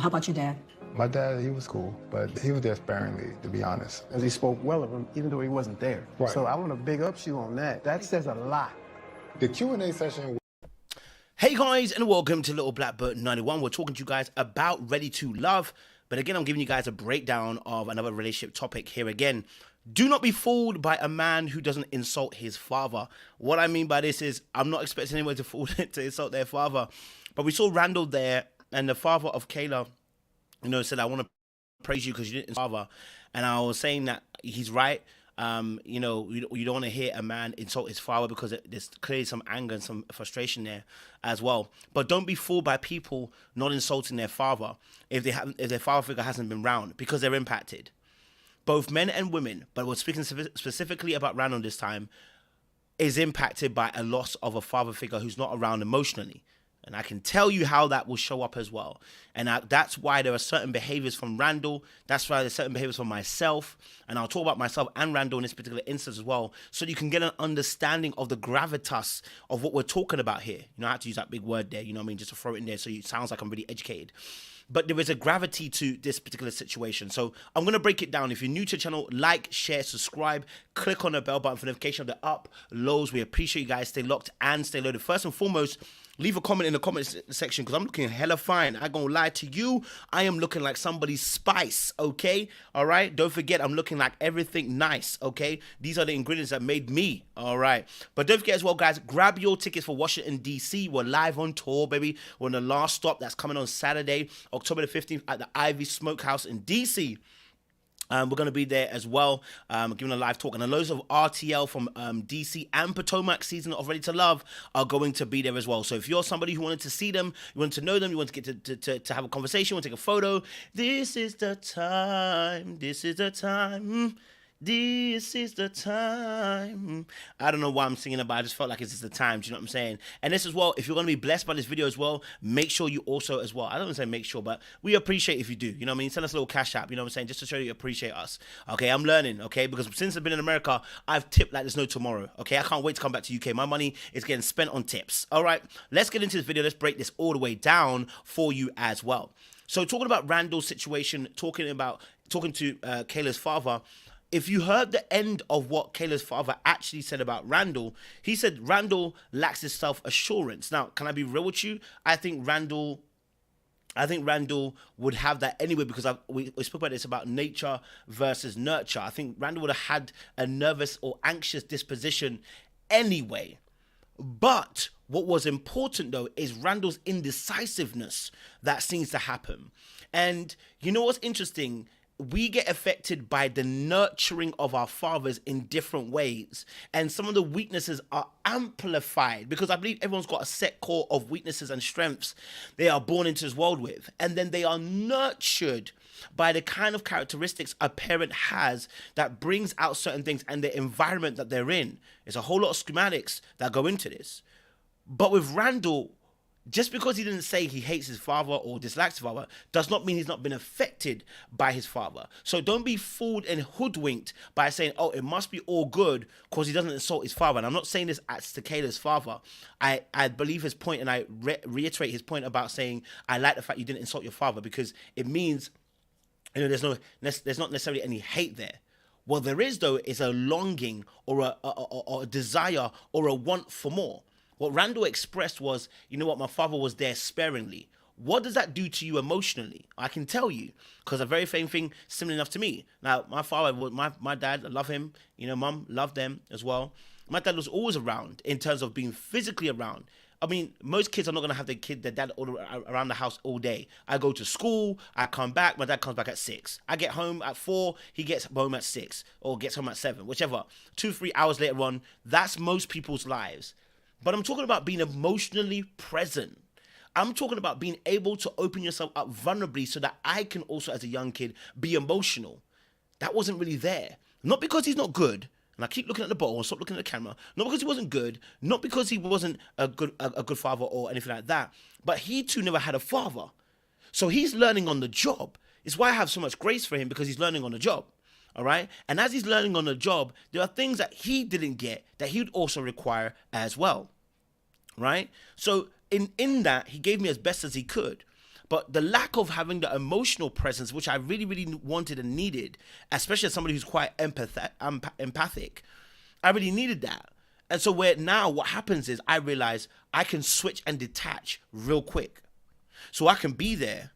How about your dad? My dad, he was cool, but he was there sparingly, to be honest. As he spoke well of him, even though he wasn't there. Right. So I want to big up you on that. That says a lot. The Q&A session. Hey guys, and welcome to Little Black Bird 91. We're talking to you guys about Ready to Love, but again, I'm giving you guys a breakdown of another relationship topic here again. Do not be fooled by a man who doesn't insult his father. What I mean by this is, I'm not expecting anyone to insult their father, but we saw Randall there, and the father of Kayla, said, I want to praise you because you didn't insult your father. And I was saying that he's right. You don't want to hear a man insult his father because there's clearly some anger and some frustration there as well. But don't be fooled by people not insulting their father if their father figure hasn't been round, because they're impacted. Both men and women, but we're speaking specifically about Randall this time, is impacted by a loss of a father figure who's not around emotionally. And I can tell you how that will show up as well. And that's why there are certain behaviors from Randall. That's why there's certain behaviors from myself. And I'll talk about myself and Randall in this particular instance as well, so you can get an understanding of the gravitas of what we're talking about here. I have to use that big word there, just to throw it in there so it sounds like I'm really educated. But there is a gravity to this particular situation. So I'm going to break it down. If you're new to the channel, like, share, subscribe, click on the bell button for notification of the uploads. We appreciate you guys. Stay locked and stay loaded. First and foremost, leave a comment in the comment section because I'm looking hella fine. I ain't gonna lie to you. I am looking like somebody's spice, okay? All right? Don't forget, I'm looking like everything nice, okay? These are the ingredients that made me, all right? But don't forget as well, guys, grab your tickets for Washington, D.C. We're live on tour, baby. We're on the last stop. That's coming on Saturday, October the 15th at the Ivy Smokehouse in D.C. We're going to be there as well, giving a live talk. And loads of RTL from DC and Potomac season of Ready to Love are going to be there as well. So if you're somebody who wanted to see them, you want to know them, you want to get to have a conversation, you want to take a photo, this is the time, this is the time. This is the time. I don't know why I'm singing about it. I just felt like it's just the time. Do you know what I'm saying? And this as well, if you're going to be blessed by this video as well, make sure you also as well. I don't want to say make sure, but we appreciate if you do. You know what I mean? Send us a little cash app. You know what I'm saying? Just to show you appreciate us. Okay, I'm learning. Okay, because since I've been in America, I've tipped like there's no tomorrow. Okay, I can't wait to come back to UK. My money is getting spent on tips. All right, let's get into this video. Let's break this all the way down for you as well. So talking about Randall's situation, talking to Kayla's father. If you heard the end of what Kayla's father actually said about Randall, he said Randall lacks his self-assurance. Now, can I be real with you? I think Randall would have that anyway, because we spoke about this about nature versus nurture. I think Randall would have had a nervous or anxious disposition anyway. But what was important, though, is Randall's indecisiveness that seems to happen. And you know what's interesting? We get affected by the nurturing of our fathers in different ways. And some of the weaknesses are amplified because I believe everyone's got a set core of weaknesses and strengths they are born into this world with. And then they are nurtured by the kind of characteristics a parent has that brings out certain things and the environment that they're in. There's a whole lot of schematics that go into this. But with Randall, just because he didn't say he hates his father or dislikes his father does not mean he's not been affected by his father. So don't be fooled and hoodwinked by saying, oh, it must be all good because he doesn't insult his father. And I'm not saying this as to Kayla's father. I believe his point, and I reiterate his point about saying, I like the fact you didn't insult your father, because it means, there's not necessarily any hate there. What there is, though, is a longing or a desire or a want for more. What Randall expressed was, you know what, my father was there sparingly. What does that do to you emotionally? I can tell you, because a very same thing similar enough to me. Now, my father, my dad, I love him. Mum loved them as well. My dad was always around in terms of being physically around. I mean, most kids are not going to have their dad around the house all day. I go to school, I come back, my dad comes back at 6. I get home at 4, he gets home at 6, or gets home at 7, whichever. 2-3 hours later on, that's most people's lives. But I'm talking about being emotionally present. I'm talking about being able to open yourself up vulnerably so that I can also, as a young kid, be emotional. That wasn't really there. Not because he's not good, and I keep looking at the bottle and stop looking at the camera. Not because he wasn't good, not because he wasn't a good father or anything like that, but he too never had a father. So he's learning on the job. It's why I have so much grace for him, because he's learning on the job. All right. And as he's learning on the job, there are things that he didn't get that he would also require as well. Right. So in that, he gave me as best as he could. But the lack of having the emotional presence, which I really, really wanted and needed, especially as somebody who's quite empathic, I really needed that. And so where now what happens is I realize I can switch and detach real quick. So I can be there.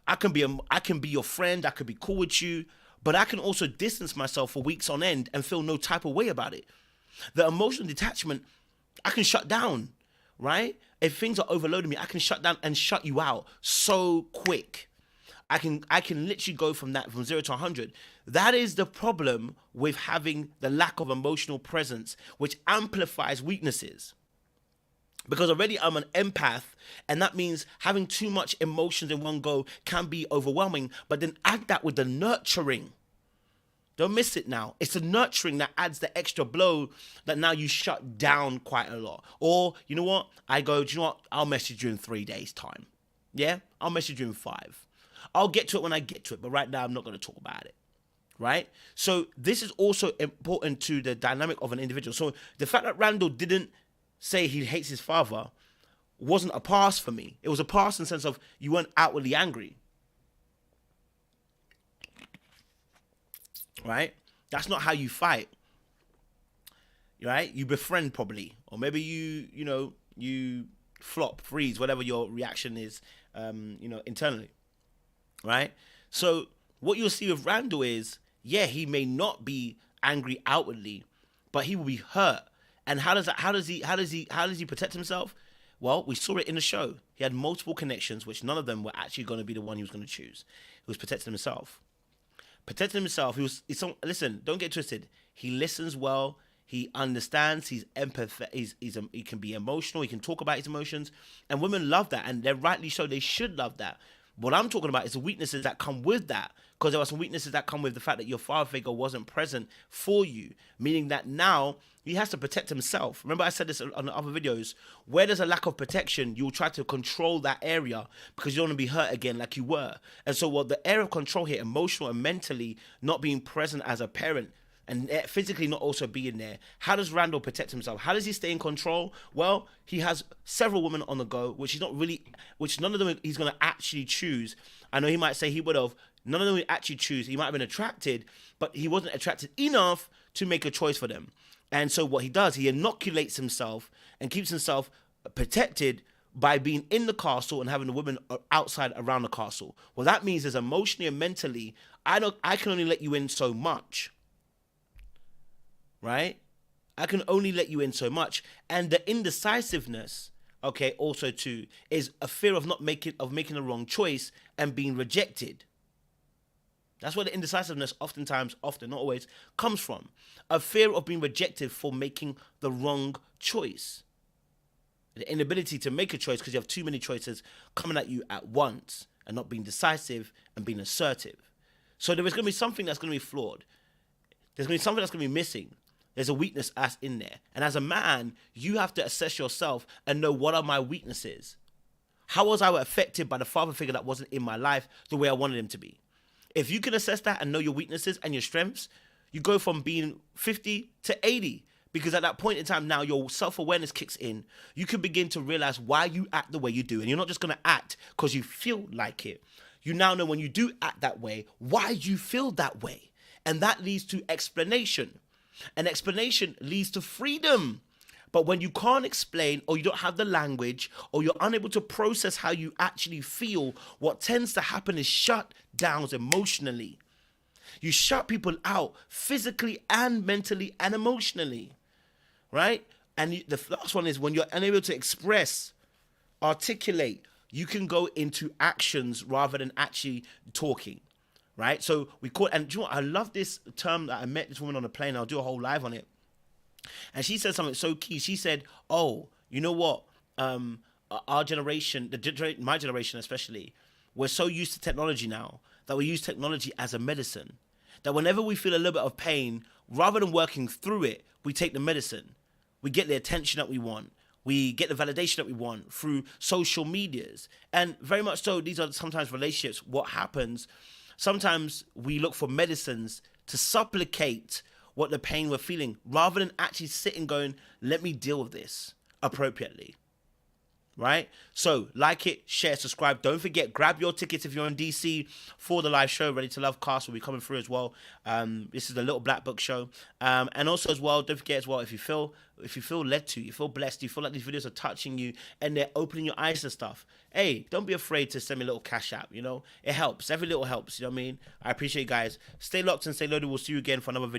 I can be your friend. I could be cool with you, but I can also distance myself for weeks on end and feel no type of way about it. The emotional detachment, I can shut down, right? If things are overloading me, I can shut down and shut you out so quick. I can literally go from 0 to 100. That is the problem with having the lack of emotional presence, which amplifies weaknesses. Because already I'm an empath, and that means having too much emotions in one go can be overwhelming, but then add that with the nurturing. Don't miss it now. It's the nurturing that adds the extra blow that now you shut down quite a lot. Or, you know what? I go, do you know what? I'll message you in 3 days' time. Yeah? I'll message you in 5. I'll get to it when I get to it, but right now I'm not going to talk about it. Right? So this is also important to the dynamic of an individual. So the fact that Randall didn't say he hates his father wasn't a pass for me. It was a pass in the sense of you weren't outwardly angry. Right? That's not how you fight. Right? You befriend probably. Or maybe you flop, freeze, whatever your reaction is, internally. Right? So what you'll see with Randall is, yeah, he may not be angry outwardly, but he will be hurt. And how does he protect himself? Well, we saw it in the show. He had multiple connections, which none of them were actually going to be the one he was going to choose. He was protecting himself. Listen, don't get twisted. He listens well. He understands. He's empathetic. He can be emotional. He can talk about his emotions. And women love that. And they're rightly so. They should love that. What I'm talking about is the weaknesses that come with that. Because there are some weaknesses that come with the fact that your father figure wasn't present for you. Meaning that now he has to protect himself. Remember I said this on the other videos. Where there's a lack of protection, you'll try to control that area because you don't want to be hurt again like you were. And so the area of control here, emotional and mentally not being present as a parent, and physically not also being there. How does Randall protect himself? How does he stay in control? Well, he has several women on the go, which none of them he's going to actually choose. I know he might say he would have. None of them would actually choose. He might have been attracted, but he wasn't attracted enough to make a choice for them. And so what he does, he inoculates himself and keeps himself protected by being in the castle and having the women outside around the castle. Well, that means is emotionally and mentally, I can only let you in so much. Right? I can only let you in so much. And the indecisiveness, okay, also too, is a fear of making the wrong choice and being rejected. That's where the indecisiveness often, not always, comes from. A fear of being rejected for making the wrong choice. The inability to make a choice because you have too many choices coming at you at once and not being decisive and being assertive. So there is going to be something that's going to be flawed. There's going to be something that's going to be missing. There's a weakness in there. And as a man, you have to assess yourself and know what are my weaknesses. How was I affected by the father figure that wasn't in my life the way I wanted him to be? If you can assess that and know your weaknesses and your strengths, you go from being 50 to 80. Because at that point in time now, your self-awareness kicks in. You can begin to realize why you act the way you do. And you're not just going to act because you feel like it. You now know when you do act that way, why you feel that way. And that leads to explanation. And explanation leads to freedom. But when you can't explain, or you don't have the language, or you're unable to process how you actually feel, what tends to happen is shutdowns emotionally. You shut people out physically and mentally and emotionally, right? And the last one is when you're unable to express, articulate, you can go into actions rather than actually talking. Right? So we call it, and do you know what? I love this term that I met this woman on a plane. I'll do a whole live on it. And she said something so key. She said, oh, you know what? Our generation, my generation especially, we're so used to technology now that we use technology as a medicine. That whenever we feel a little bit of pain, rather than working through it, we take the medicine. We get the attention that we want. We get the validation that we want through social medias. And very much so, these are sometimes relationships. What happens, sometimes we look for medicines to supplicate what the pain we're feeling, rather than actually sitting going, let me deal with this appropriately. right? So like it, share, subscribe. Don't forget, grab your tickets if you're in DC for the live show. Ready to Love cast will be coming through as well. This is the Little Black Book show, and also as well, don't forget as well, if you feel led to, you feel blessed, you feel like these videos are touching you and they're opening your eyes to stuff, hey, don't be afraid to send me a little cash app. You know, it helps. Every little helps. You know what I mean? I appreciate you guys. Stay locked and stay loaded. We'll see you again for another video.